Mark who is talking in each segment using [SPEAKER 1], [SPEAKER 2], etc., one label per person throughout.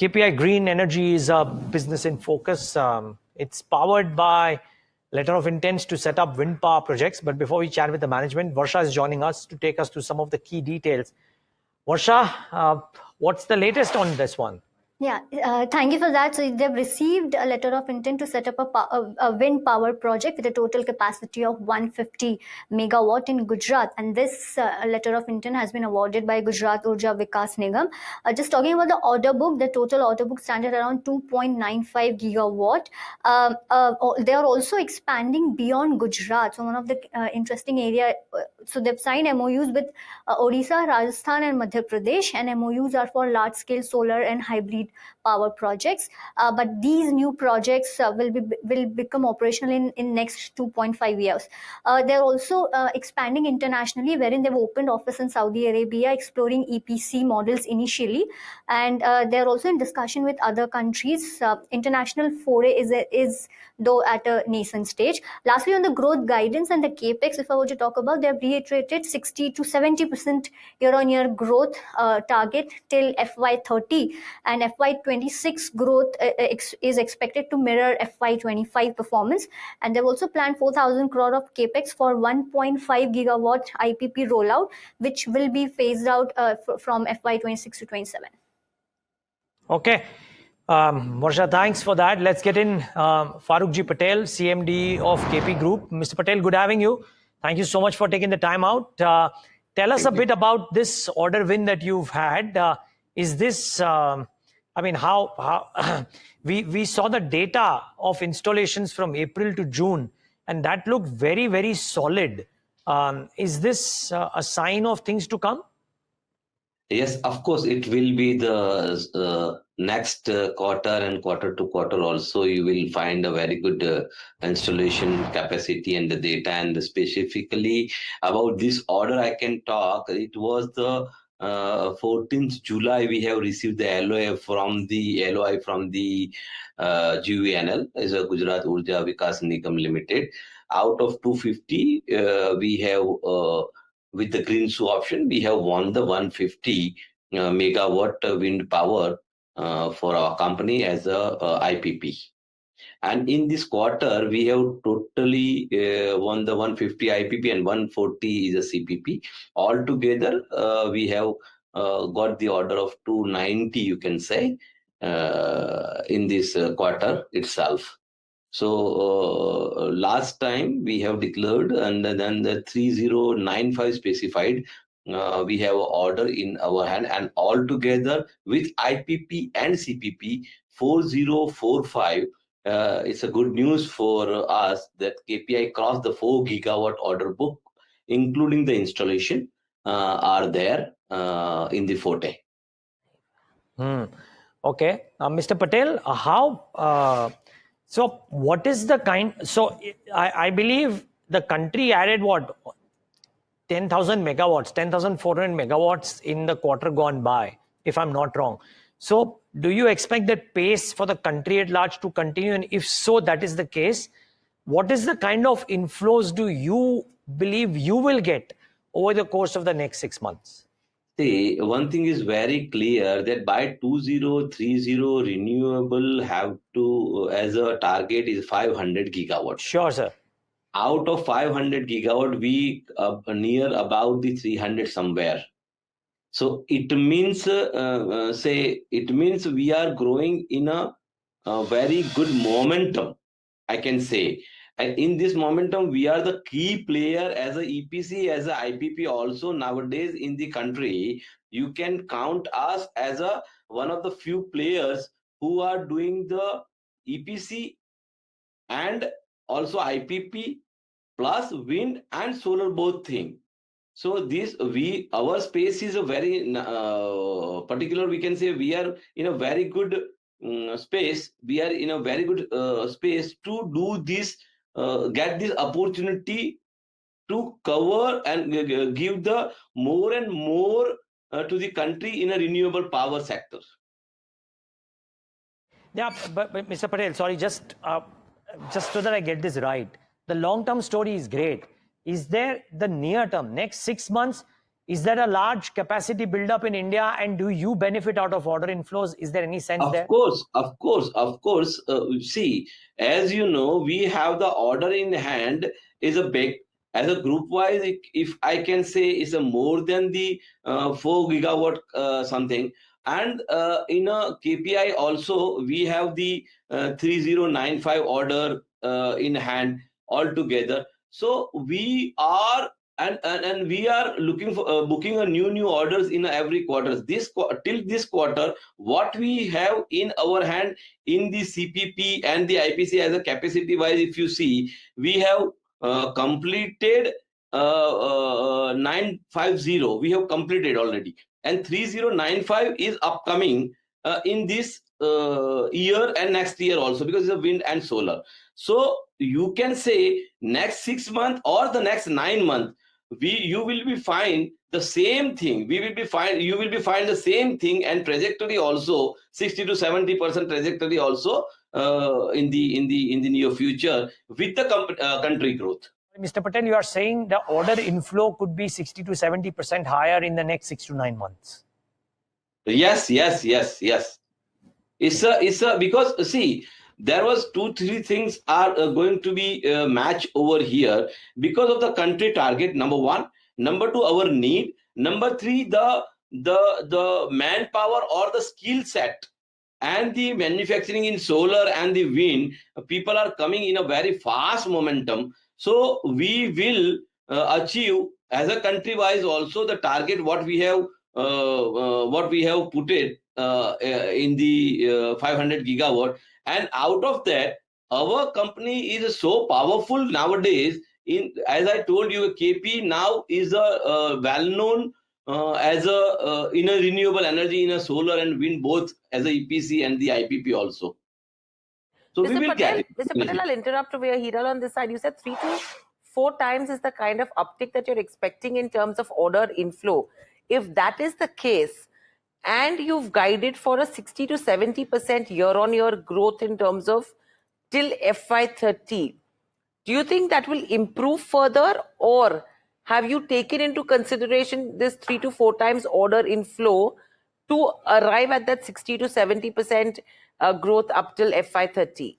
[SPEAKER 1] KPI Green Energy is a business in focus. It's powered by letter of intents to set up wind power projects. But before we chat with the management, Varsha is joining us to take us through some of the key details. Varsha, what's the latest on this one?
[SPEAKER 2] Yeah, thank you for that. So they've received a letter of intent to set up a wind power project with a total capacity of 150 megawatt in Gujarat. And this letter of intent has been awarded by Gujarat Urja Vikas Nigam. Just talking about the order book, the total order book stands at around 2.95 gigawatt. They are also expanding beyond Gujarat. So one of the interesting area, so they've signed MOUs with Odisha, Rajasthan and Madhya Pradesh, and MOUs are for large scale solar and hybrid power projects, but these new projects will become operational in next 2.5 years. They're also expanding internationally, wherein they've opened office in Saudi Arabia, exploring EPC models initially, and they're also in discussion with other countries. International foray is though at a nascent stage. Lastly, on the growth guidance and the capex, if I were to talk about, they have reiterated 60 to 70% year-on-year growth target till FY30, and FY26 growth is expected to mirror FY25 performance. And they've also planned 4,000 crore of capex for 1.5 gigawatt IPP rollout, which will be phased out from FY26 to 27.
[SPEAKER 1] Okay. Varsha, thanks for that. Let's get in Faruk Ji Patel, CMD of KP Group. Mr. Patel, good having you. Thank you so much for taking the time out. Tell us a bit about this order win that you've had. Is this, I mean, how we saw the data of installations from April to June, and that looked very, very solid. Is this a sign of things to come?
[SPEAKER 3] Yes, of course, it will be the next quarter and quarter to quarter also. You will find a very good installation capacity and the data. And specifically about this order, I can talk. It was the 14th July. We have received the LOI from the GUVNL, is a Gujarat Urja Vikas Nigam Limited. Out of 250, we have. With the green shoe option, we have won the 150 megawatt wind power for our company as a IPP. And in this quarter, we have totally won the 150 IPP and 140 is a CPP. Altogether, we have got the order of 290, you can say, in this quarter itself. So last time we have declared, and then the 3095 specified, we have an order in our hand, and altogether with IPP and CPP 4045. It's a good news for us that KPI crossed the 4 gigawatt order book, including the installation, are there in the forte.
[SPEAKER 1] Okay, Mr. Patel, how? So what is the kind? So I believe the country added what? 10,000 megawatts, 10,400 megawatts in the quarter gone by, if I'm not wrong. So do you expect that pace for the country at large to continue? And if so, that is the case, what is the kind of inflows do you believe you will get over the course of the next 6 months?
[SPEAKER 3] See, one thing is very clear that by 2030, renewable have to, as a target, is 500 gigawatts.
[SPEAKER 1] Sure, sir.
[SPEAKER 3] Out of 500 gigawatt, we near about the 300 somewhere. So it means, it means we are growing in a very good momentum, I can say. And in this momentum, we are the key player as a EPC, as a IPP also nowadays in the country. You can count us as one of the few players who are doing the EPC and also IPP plus wind and solar both thing. So our space is a very particular, we can say we are in a very good space. We are in a very good space to do this, get this opportunity to cover and give the more and more to the country in a renewable power sector.
[SPEAKER 1] Yeah, but Mr. Patel, sorry, just so that I get this right, the long-term story is great. Is there the near term, next 6 months, Is there a large capacity build-up in India, and do you benefit out of order inflows? Is there any sense there?
[SPEAKER 3] Of course. See, as you know, we have the order in hand is a big, as a group wise, if I can say, is a more than the 4 gigawatt something. And in a KPI also, we have the 3095 order in hand altogether. So we are and we are looking for booking a new orders in every quarter. Till this quarter, what we have in our hand in the CPP and the IPC as a capacity wise, if you see, we have completed 950. We have completed already, and 3095 is upcoming in this year and next year also, because it's a wind and solar. So you can say next 6 months or the next 9 months, you will be fine the same thing. You will be fine the same thing, and trajectory also 60 to 70% trajectory also in the near future with the country growth.
[SPEAKER 1] Mr. Patel, you are saying the order inflow could be 60 to 70% higher in the next 6 to 9 months.
[SPEAKER 3] Yes. It's a because see, there was 2-3 things are going to be match over here because of the country target. Number one, number two, our need. Number three, the manpower or the skill set and the manufacturing in solar and the wind. People are coming in a very fast momentum. So we will achieve as a country wise also the target what we have put it in the 500 gigawatt. And out of that, our company is so powerful nowadays. As I told you, KP now is a well-known as a in a renewable energy, in a solar and wind, both as a EPC and the IPP also. So we will get it.
[SPEAKER 4] Mr. Patel, I'll interrupt over here on this side. You said 3 to 4 times is the kind of uptick that you're expecting in terms of order inflow. If that is the case, and you've guided for a 60 to 70% year-on-year growth in terms of till FY30, do you think that will improve further, or have you taken into consideration this 3 to 4 times order inflow to arrive at that 60 to 70% growth up till FY30?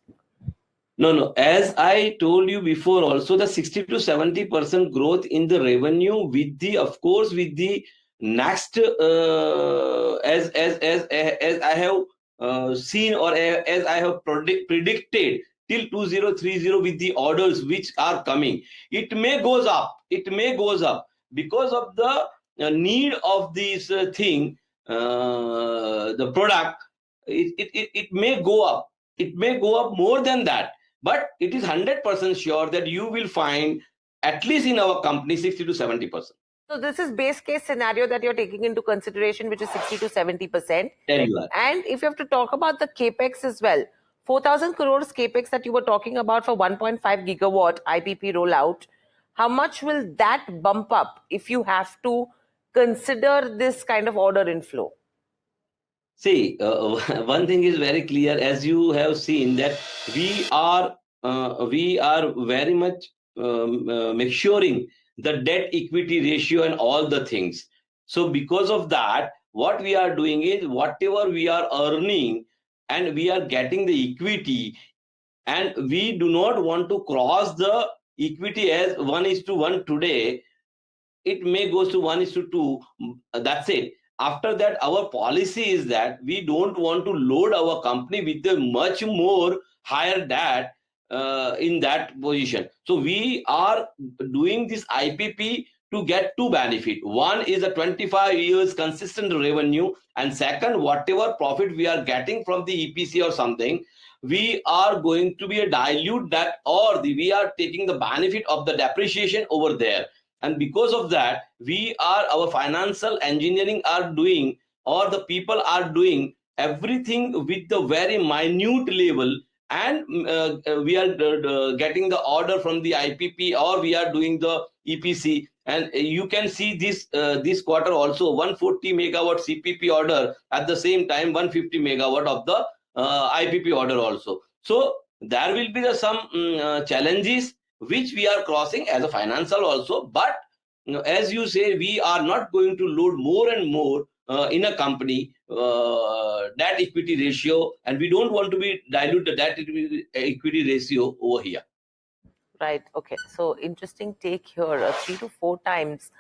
[SPEAKER 3] No. As I told you before, also the 60 to 70% growth in the revenue with the, of course, with the next as I have seen, or as I have predicted till 2030 with the orders which are coming, it may goes up because of the need of this thing, the product. It may go up. It may go up more than that, but it is 100% sure that you will find at least in our company 60 to 70%.
[SPEAKER 4] So this is base case scenario that you're taking into consideration, which is 60 to 70%.
[SPEAKER 3] There you are.
[SPEAKER 4] And if you have to talk about the capex as well, 4,000 crores capex that you were talking about for 1.5 gigawatt IPP rollout, how much will that bump up if you have to consider this kind of order inflow?
[SPEAKER 3] See, one thing is very clear, as you have seen, that we are very much maturing the debt equity ratio and all the things. So because of that, what we are doing is whatever we are earning and we are getting the equity, and we do not want to cross the equity as 1:1 today. It may goes to 1:2. That's it. After that, our policy is that we don't want to load our company with a much more higher debt in that position. So we are doing this IPP to get two benefit. One is a 25 years consistent revenue, and second, whatever profit we are getting from the EPC or something, we are going to be a dilute that, or we are taking the benefit of the depreciation over there. And because of that, our financial engineering are doing, or the people are doing everything with the very minute level, and we are getting the order from the IPP, or we are doing the EPC. And you can see this quarter also 140 megawatt CPP order, at the same time 150 megawatt of the IPP order also. So there will be some challenges which we are crossing as a financial also, but as you say, we are not going to load more and more in a company that equity ratio, and we don't want to be dilute the debt equity ratio over here.
[SPEAKER 4] Right. Okay. So interesting take here. 3 to 4 times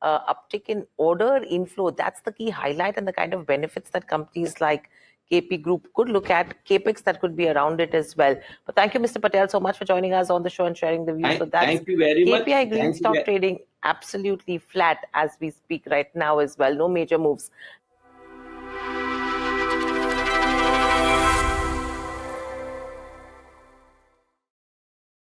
[SPEAKER 4] uptick in order inflow. That's the key highlight and the kind of benefits that companies like KP Group could look at. Capex that could be around it as well. But thank you, Mr. Patel, so much for joining us on the show and sharing the views. So that's
[SPEAKER 3] Thank you very much.
[SPEAKER 4] KPI Green
[SPEAKER 3] Thank you.
[SPEAKER 4] stock trading absolutely flat as we speak right now as well. No major moves.